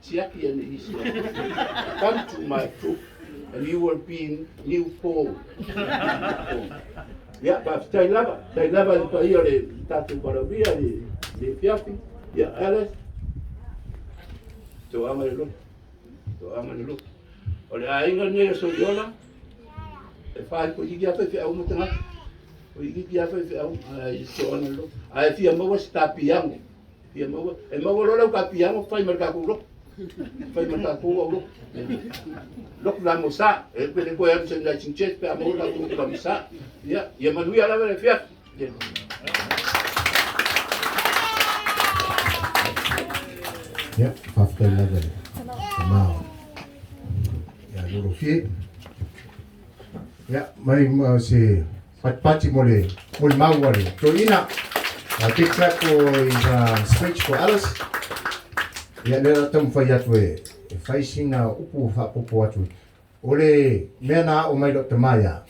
Tiaki and East. Come to my troop, and you will be in new Paul. Yeah, but tai lava le paia le tatu paravia le fiafi. Yeah, Ellice. To anga le look. O le ainga ne Soliola. E fai ko igi afa fe au mutanga. O igi afa fe au ai so ana lo. Ai fia mo sta piango. Fia mo e mo lo ka piango fai merka ku lo. Fai merka ku lo. Lok la mo sa e pe le ko ya se la chinche pe mo la ku la sa. Ya manui ala le fia. Ya, after level. Now. Ya, loro fie. Ya, mai se pati mole mawale. To ina. A big clap for his speech for Ellice. Ya, lera tamu fai atu e. Facing na upu hapopo atu. Ole mena o mai Dr. Maya.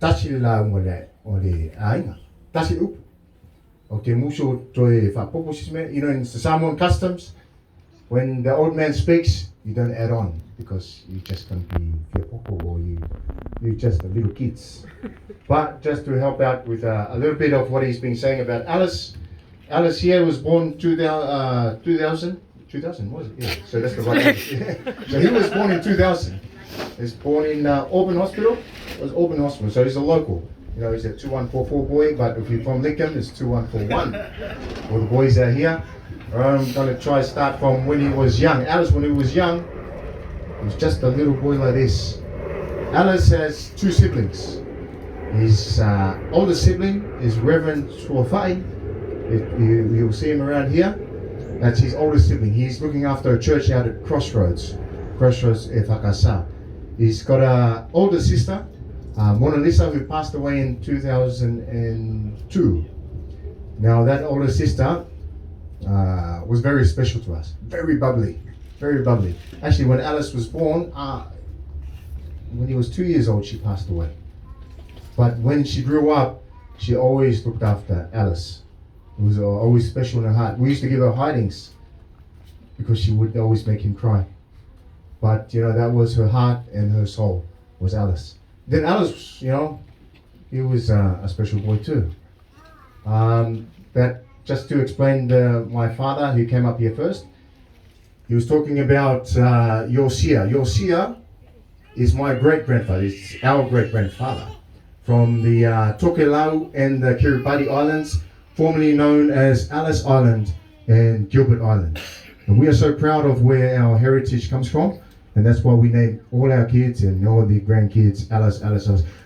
Tasi la ngole ole ainga. Tasi upu. O te muso toi hapopo sisme. You know, in Samoan customs, when the old man speaks, you don't add on because you just can't be hapopo or you're just a little kids. But just to help out with a little bit of what he's been saying about Ellice. Ellice here was born 2000 was it? Yeah. So that's the right age. So he was born in 2000. He was born in Auburn Hospital. It was Auburn Hospital. So he's a local. You know, he's a 2144 boy. But if you're from Lincoln, it's 2141. All the boys are here. I'm going to try to start from when he was young. Ellice, when he was young, he was just a little boy like this. Ellice has two siblings. His older sibling is Reverend Suafai. You'll see him around here. That's his older sibling. He's looking after a church out at Crossroads Efakasa. He's got an older sister, Mona Lisa, who passed away in 2002. Now that older sister was very special to us. Very bubbly. Actually, when Ellice was born, when he was 2 years old, she passed away. But when she grew up, she always looked after Ellice. It was always special in her heart. We used to give her hidings because she would always make him cry. But, you know, that was her heart and her soul was Ellice. Then Ellice, you know, he was a special boy too. That just to explain my father, who came up here first, he was talking about Yosia. Yosia is my great-grandfather. It's our great-grandfather from the Tokelau and the Kiribati Islands, formerly known as Ellice Island and Gilbert Island. And we are so proud of where our heritage comes from, and that's why we name all our kids and all the grandkids Ellice.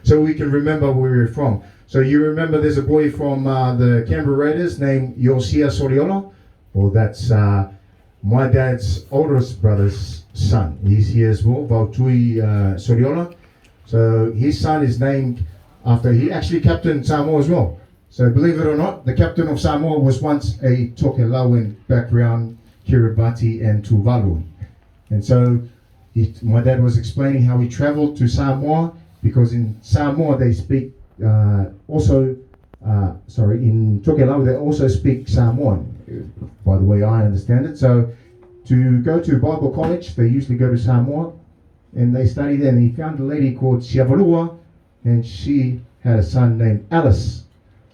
So we can remember where we're from. So you remember there's a boy from the Canberra Raiders named Yosia Soliola? Well, that's my dad's oldest brother's son. He's here as well, Valtui Soliola. So his son is named after, he actually captained Samoa as well. So believe it or not, the captain of Samoa was once a Tokelauan background, Kiribati and Tuvalu. And so my dad was explaining how he traveled to Samoa because in Samoa they speak in Tokelau they also speak Samoan, by the way I understand it. So to go to Bible college, they usually go to Samoa and they study there. And he found a lady called Siavarua, and she had a son named Ellice.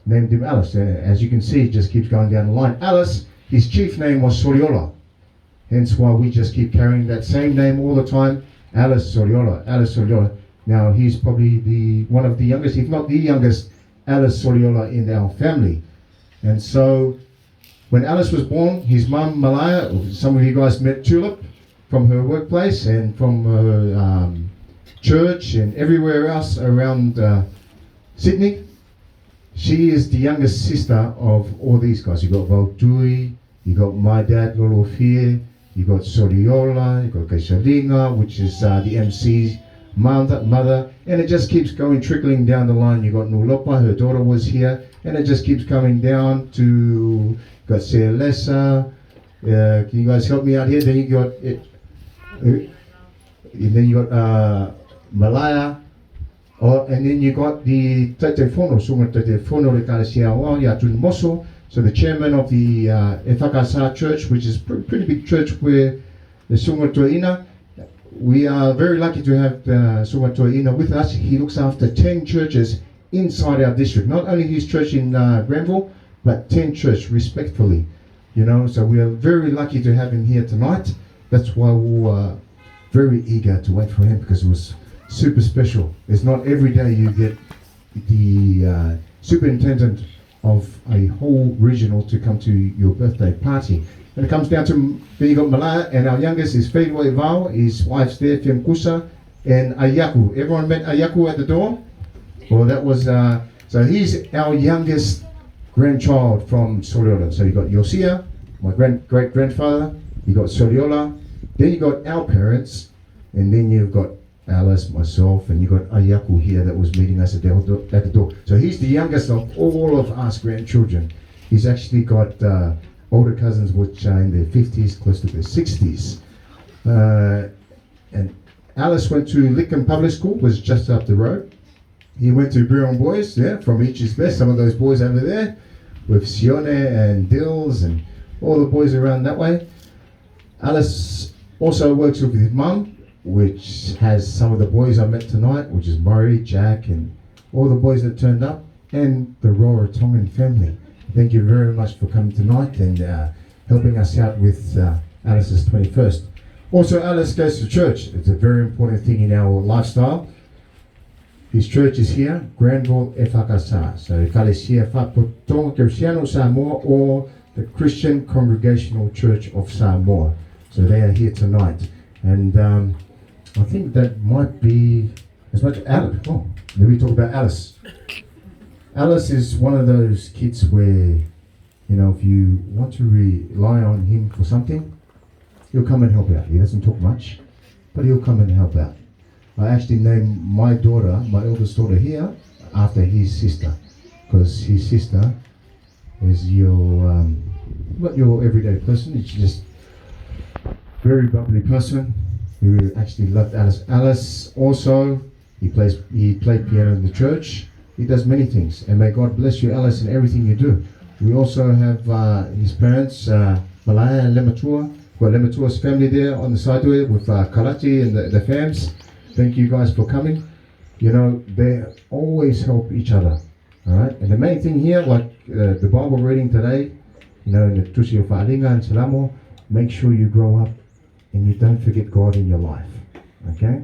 Named him Ellice. As you can see, it just keeps going down the line. Ellice, his chief name was Soliola. Hence why we just keep carrying that same name all the time. Ellice Soliola. Now he's probably one of the youngest, if not the youngest, Ellice Soliola in our family. And so when Ellice was born, his mum Malaya, some of you guys met Tulip from her workplace and from her church and everywhere else around Sydney. She is the youngest sister of all these guys. You got Valtui, you got my dad, Lolo Fie, you got Soliola, you got Kaishalinga, which is the MC's mother, and it just keeps going, trickling down the line. You got Nulopa, her daughter was here, and it just keeps coming down to, got Ellice. Can you guys help me out here? Then you got it. Then you got Malaya. And then you got the Tetefono, so the chairman of the Efakasa Church, which is a pretty big church where the Sumatoina. We are very lucky to have Sumatoina with us. He looks after 10 churches inside our district. Not only his church in Granville, but 10 churches respectfully. You know, so we are very lucky to have him here tonight. That's why we were very eager to wait for him, because it was super special. It's not every day you get the superintendent of a whole regional to come to your birthday party. And it comes down to, then you got Malaya, and our youngest is Feiwa Vao, his wife's there, Fiamkusa, and Ayaku. Everyone met Ayaku at the door? Well, that was, so he's our youngest grandchild from Soliola. So you got Yosia, my great-grandfather, you got Soliola, then you got our parents, and then you've got Alice, myself, and you got Ayaku here that was meeting us at the door. So he's the youngest of all of us grandchildren. He's actually got older cousins which are in their 50s, close to their 60s. And Alice went to Lickham Public School, was just up the road. He went to Brion Boys, yeah, from each his best. Some of those boys over there, with Sione and Dills and all the boys around that way. Alice also works with his mum, which has some of the boys I met tonight, which is Murray, Jack, and all the boys that turned up, and the Rarotongan family. Thank you very much for coming tonight and helping us out with Alice's 21st. Also, Alice goes to church. It's a very important thing in our lifestyle. His church is here, Granville Efakasa. So, Kalesia Fapotonga Christiano Samoa, or the Christian Congregational Church of Samoa. So they are here tonight. And I think that might be as much Alice. Oh, let me talk about Alice. Alice is one of those kids where, you know, if you want to rely on him for something, he'll come and help out. He doesn't talk much, but he'll come and help out. I actually named my daughter, my eldest daughter here, after his sister, because his sister is your, not your everyday person. It's just very bubbly person who actually loved Alice. Alice also, he played piano in the church. He does many things, and may God bless you, Alice, in everything you do. We also have his parents, Malaya and Lematua. We've got Lematua's family there on the side there with Karachi and the fams. Thank you guys for coming. You know, they always help each other. All right, and the main thing here, like the Bible reading today, you know, in the Tusi of Fa'alinga and Salamo, make sure you grow up and you don't forget God in your life. Okay?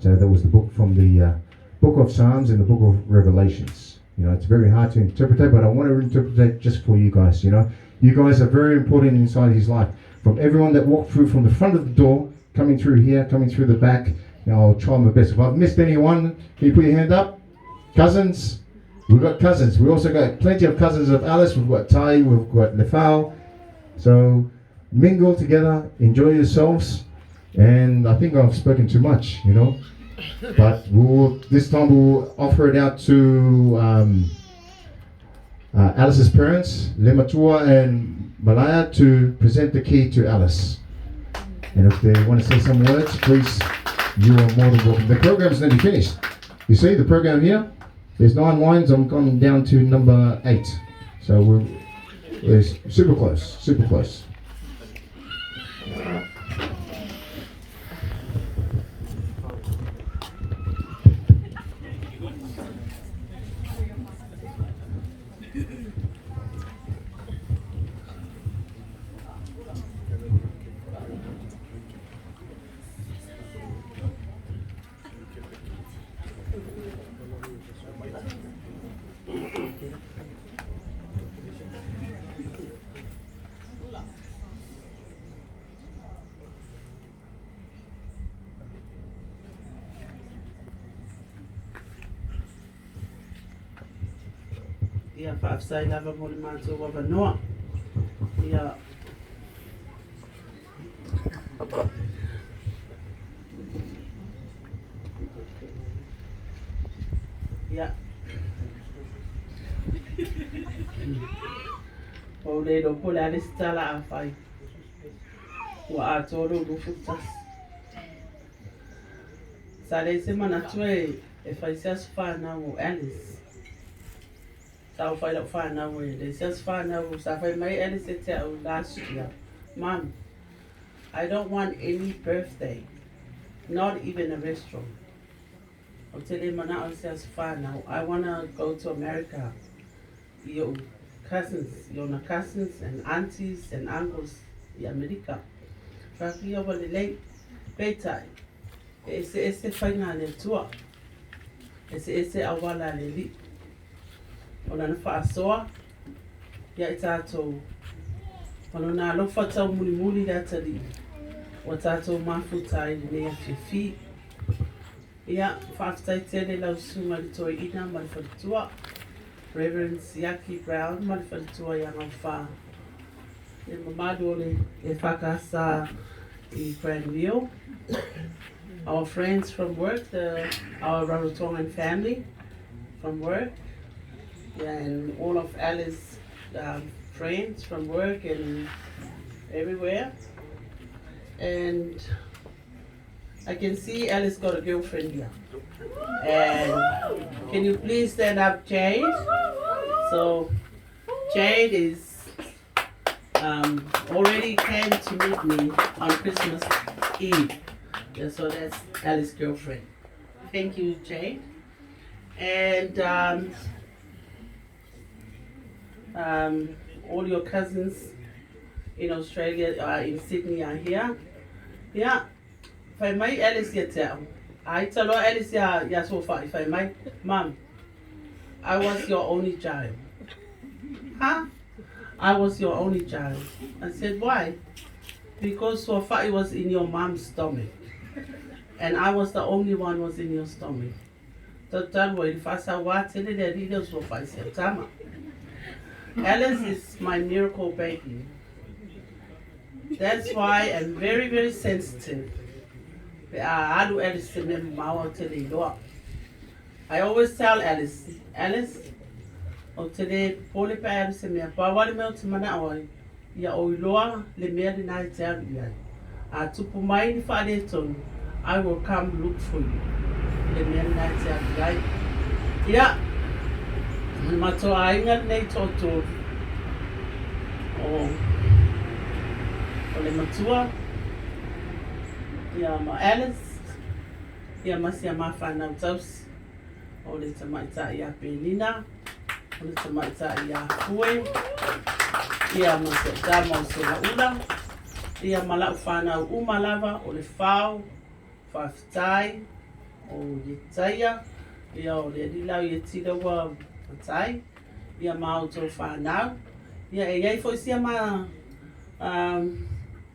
So that was the book from the book of Psalms and the book of Revelations. You know, it's very hard to interpret, but I want to interpret it just for you guys. You know, you guys are very important inside his life. From everyone that walked through from the front of the door, coming through here, coming through the back, you know, I'll try my best. If I've missed anyone, can you put your hand up? Cousins? We've got cousins. We also got plenty of cousins of Alice. We've got Tai, we've got Nefal. So mingle together, enjoy yourselves. And I think I've spoken too much, you know. But this time we'll offer it out to Alice's parents, Lematua and Malaya, to present the key to Alice. And if they want to say some words, please, you are more than welcome. The program's nearly finished. You see the program here? There's 9 lines. I'm going down to number 8. So we're super close, super close. Ia whaafsai lava mo le mātou wa wanoa. Ia o le do pole Alice tala a whai. Wa a toro do futas. Sa le se mana tue e whai seas whana o Alice. Sa o whai lau whana o e le seas whana o sa whai mai Alice e te au last year. Mami. I don't want any birthday, not even a restaurant. O te le mana o se as whānau, I want to go to America. Your cousins, your cousins and aunties and uncles in America. Whaki o wale lei, peitai, ese whainga le tua, ese awala le li. O nana whaasoa, ia i tātou, ono nā lofa tau muli muli la tali, o tātou mafutai le nea whiwhi. Ia, whaafitai tele lau sunga li toi ina ma le whalitua, Reverend Siaki Brown, ma le whalitua ia ngau wha. E mamadu o le e whakasa i Granville. Our friends from work, our Rarotongan family from work, yeah, and all of Alice's friends from work and everywhere. And I can see Alice got a girlfriend here. And can you please stand up, Jade? So Jade is already came to meet me on Christmas Eve. Yeah, so that's Alice's girlfriend. Thank you, Jade. And all your cousins in Australia, in Sydney are here. Yeah, if I might Alice yet tell. I tell her Alice ya so far, if I might, Mom, I was your only child. Huh? I was your only child. I said, why? Because so far it was in your mom's stomach. And I was the only one was in your stomach. So that way, if I said, what? So far, I said, Tama. Ellice is my miracle baby. That's why I'm very, very sensitive. I always tell Ellice, Ellice, o today, pole pa Ellice me pa wale me o te mana oi, ia o iloa le mea di nai te aru iai. A tupu mai ni whaare tonu, I will come look for you. Le mea di nai te aru iai. Ia, mato a ingat nei tōtō o le matua. Ia ma Alice, ia masi a mawhanau tausi, o le tamaita i a Penina, o le tamaita i a Hue, ia masi a dama o se laula, ia malau whanau umalava o le whao, whawhitai, o le taia, ia o le rilau i a tiraua matai, ia maoto whanau, ia e iai fo sia ma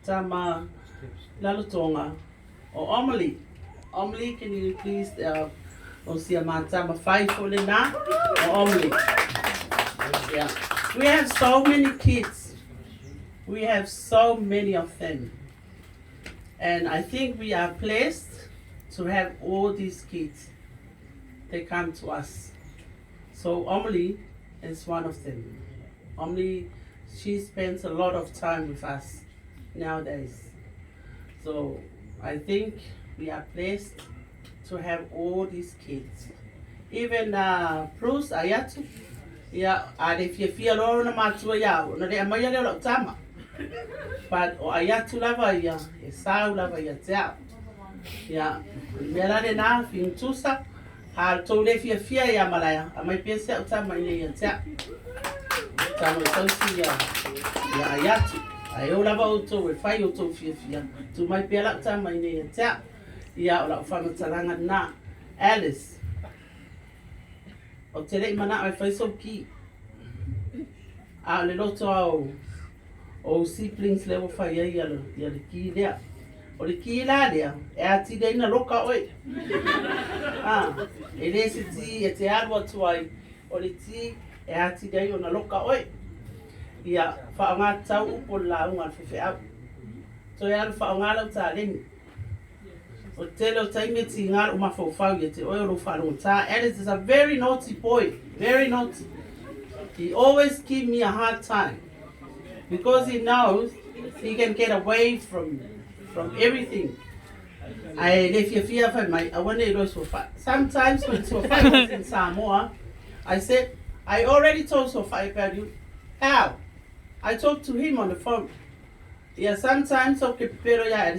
tama lalotonga, o Omali. Omali, can you please, o sia tama whai fo le nā, o Omali. Yeah. We have so many kids. We have so many of them. And I think we are blessed to have all these kids. They come to us. So Omali is one of them. Omali, she spends a lot of time with us nowadays. So I think we are blessed to have all these kids. Even Bruce Ayatu, yeah, if you feel alone, tama. But Ayatu lava ya, Esau lava ya tea. Yeah, Melade na fin tusa, I'll told if you fear ya malaya, I might be a set time in the tea. Tama so ya Ayatu. I all about to with fire to fear to my pelak time in the tea. Yeah, or from Talanga na Alice. O te rei mana ai whai so ki. A le loto o siblings level whai ia le ki lea. O le ki la lea, e a ti reina roka oi. E le se ti e te aru atu ai, o le ti e a ti reina na roka oi. Ia whaonga tau upo la unga whiwhi au. So e aru whaonga lau tā reni. O tele o taime ti ngāra uma whauwhau ia te oero whanonga tā. Alice is a very naughty boy, very naughty. He always give me a hard time because he knows he can get away from everything. If you fear for my, I want to know Sofa. Sometimes when Sofa was in Samoa, I said, I already told Sofa about you. How? I talked to him on the phone. Yeah, sometimes okay, pero yeah,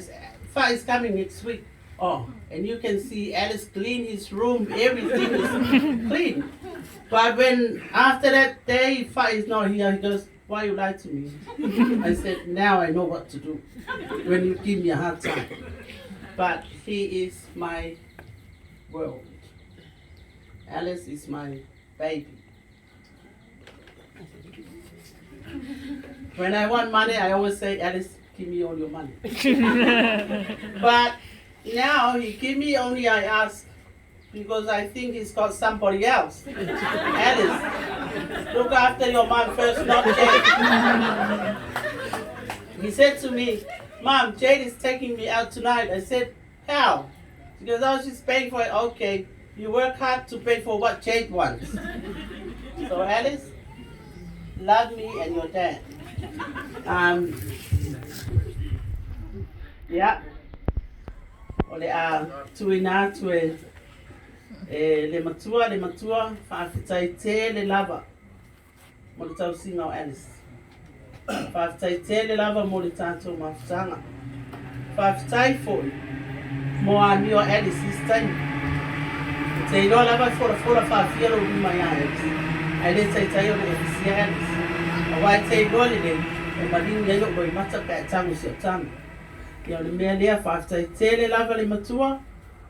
Fa is coming next week. Oh, and you can see Alice clean his room, everything is clean. But when after that day Fa is not here, he goes, "Why you lied to me?" I said, "Now I know what to do when you give me a hard time." But he is my world. Alice is my baby. When I want money, I always say, "Alice, give me all your money." But now he give me only I ask because I think he's got somebody else. Alice, look after your mom first, not Jade. He said to me, "Mom, Jade is taking me out tonight." I said, "How?" She goes, "Oh, she's paying for it." Okay, you work hard to pay for what Jade wants. So Alice, love me and your dad. Yeah. Ole tuina tue le matua whaafitai te le lava mo le tau singa o Alice. Whaafitai te le lava mo le tātou mawhitanga. Whaafitai foi mo a mi o Alice this time. Te ino lava fora whaafia ro rima ia Alice. Ai le tai o le efisia Alice. A wai te ino le e marini ia yo boi mata pe tangu si o tangu. Ia o le mea lea whaafitai te le lava le matua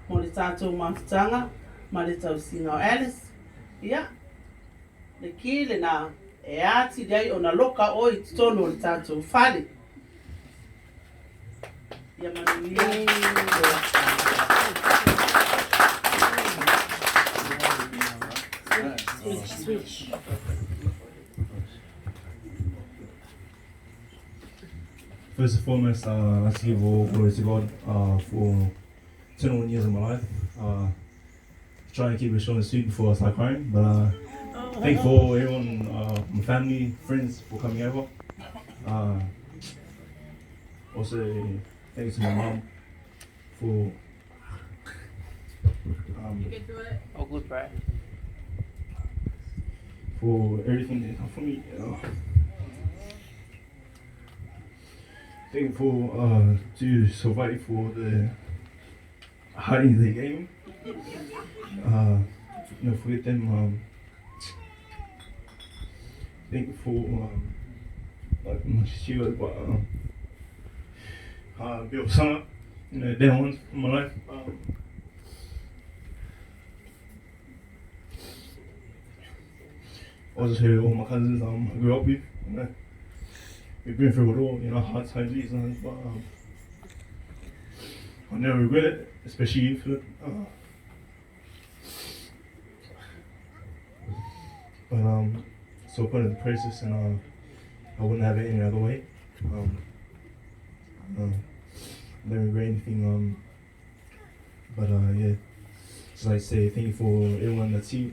mo le tātou mawhitanga ma le tau singa o Alice. Ia, le ki le nā e ati dei o na loka o I tono le tātou whare. Ia manuia. Switch. First and foremost, I'd like to give all glory to God for 21 years of my life. Trying to keep it short and sweet before I start crying, but thank for everyone, my family, friends for coming over. Also, thanks to my mom for Oh, good, right? for everything they've done for me. Thankful to survive for the hiding they gave me. Forget them. Thankful like my shield, but built some, day one in my life. Also to all my cousins I grew up with. We've been through it all, hard times, easy times, but I never regret it, especially you, Philip. So put in the process, and I wouldn't have it any other way. I don't regret anything. Yeah, so I say thank you for everyone that's here.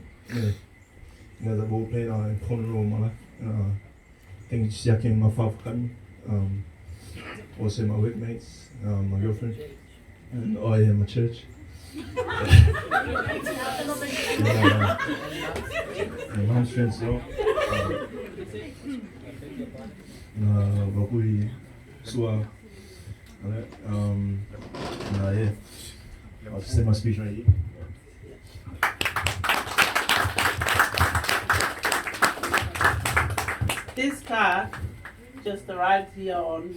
That all played an important role in my life. Thank you to Siaki and my father for coming. Also my workmates, my girlfriend, and my church. My mom's friends as well. Bakui, Sua. Yeah. I'll just say my speech right here. This car just arrived here on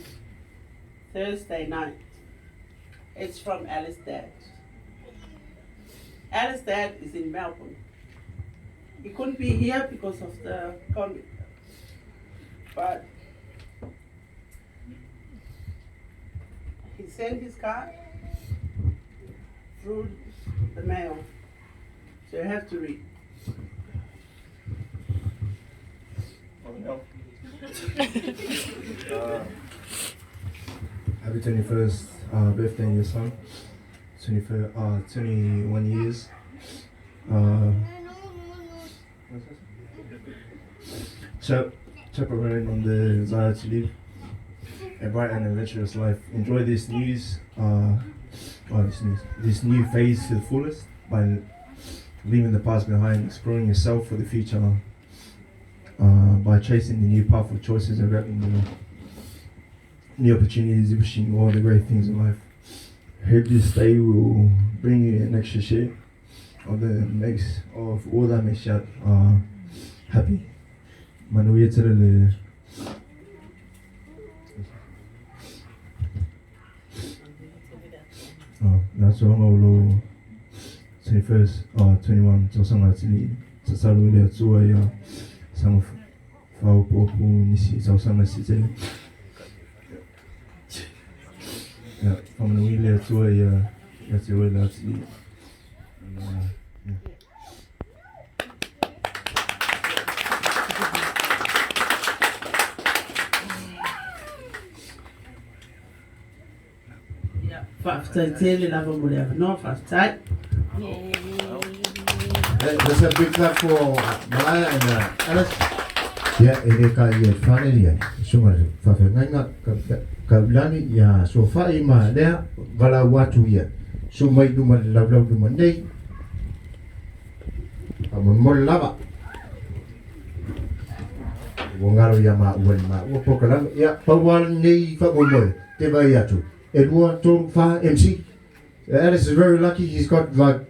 Thursday night. It's from Alice's dad. Alice's dad is in Melbourne. He couldn't be here because of the COVID. But he sent his car through the mail. So you have to read. Happy 21st birthday, your son. 21 years. Chaperone on the desire to live a bright and adventurous life. Enjoy this this new phase to the fullest by leaving the past behind, exploring yourself for the future. By chasing the new path of choices and grabbing the opportunities, wishing you all the great things in life. Hope this day will bring you an extra share of all that makes you happy. Manuia Tere. That's all 21st or 21 Tosanga Tili, Sasalu, Tsuaya, some of Fau Popu, Nisi, Tosanga City. From the wheel Tsuaya, that's the way that's it. Let's have a big clap for Malaya and Ellice. Yeah, ini kaya family ya. Semua fafe nganga kaulani ya sofa ima dia vala watu ya. Semua itu malau tu mandai. Amun mol lava. Wongaro ya ma uan ma. Wopo kalam ya pawal ni fa bomoy. Teba ya tu. Edward Tom Fa MC. Ellice is very lucky. He's got like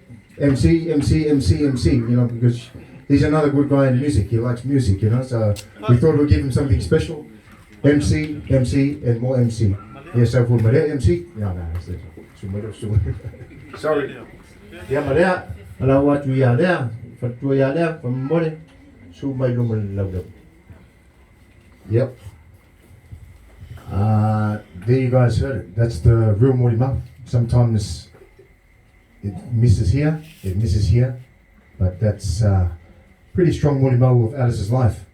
MC, you know, because he's another good guy in music. He likes music, you know, so we thought we'd give him something special. MC, and more MC. Yes, so for Maria MC. No, sorry. Yeah, Maria. Hello, what we are there. For 2 years there, from morning. So my room love them. Yep. There you guys heard it. That's the real Morima. Sometimes it misses here, but that's pretty strong Morima of Alice's life.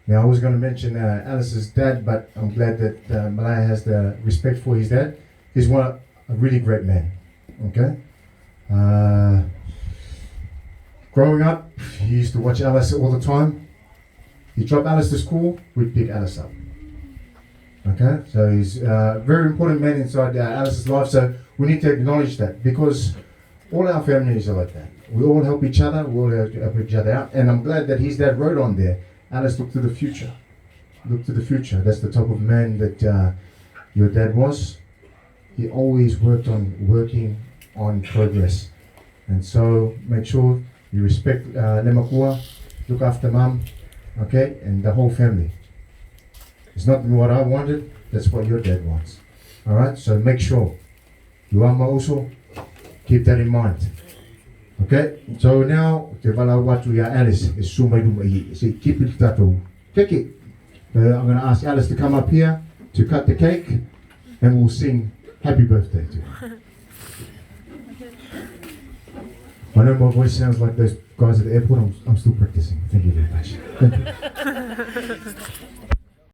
Now I was going to mention Alice's dad, but I'm glad that Malaya has the respect for his dad. He's a really great man. Okay. Growing up, he used to watch Alice all the time. He dropped Alice to school, we'd pick Alice up. Okay, so he's a very important man inside Alice's life. So we need to acknowledge that, because all our families are like that. We all help each other, we all help each other out. And I'm glad that his dad wrote on there, Alice, look to the future. Look to the future. That's the type of man that your dad was. He always working on progress. And so make sure you respect Lemakua, look after mom, okay, and the whole family. It's not what I wanted, that's what your dad wants. Alright, so make sure you are also keep that in mind. Okay, so now te wala watu ya Ellice is sumai dumai. So keep it that take it. I'm going to ask Ellice to come up here to cut the cake, and we'll sing happy birthday to her. I know my voice sounds like those guys at the airport. I'm still practicing. Thank you very much. Thank you.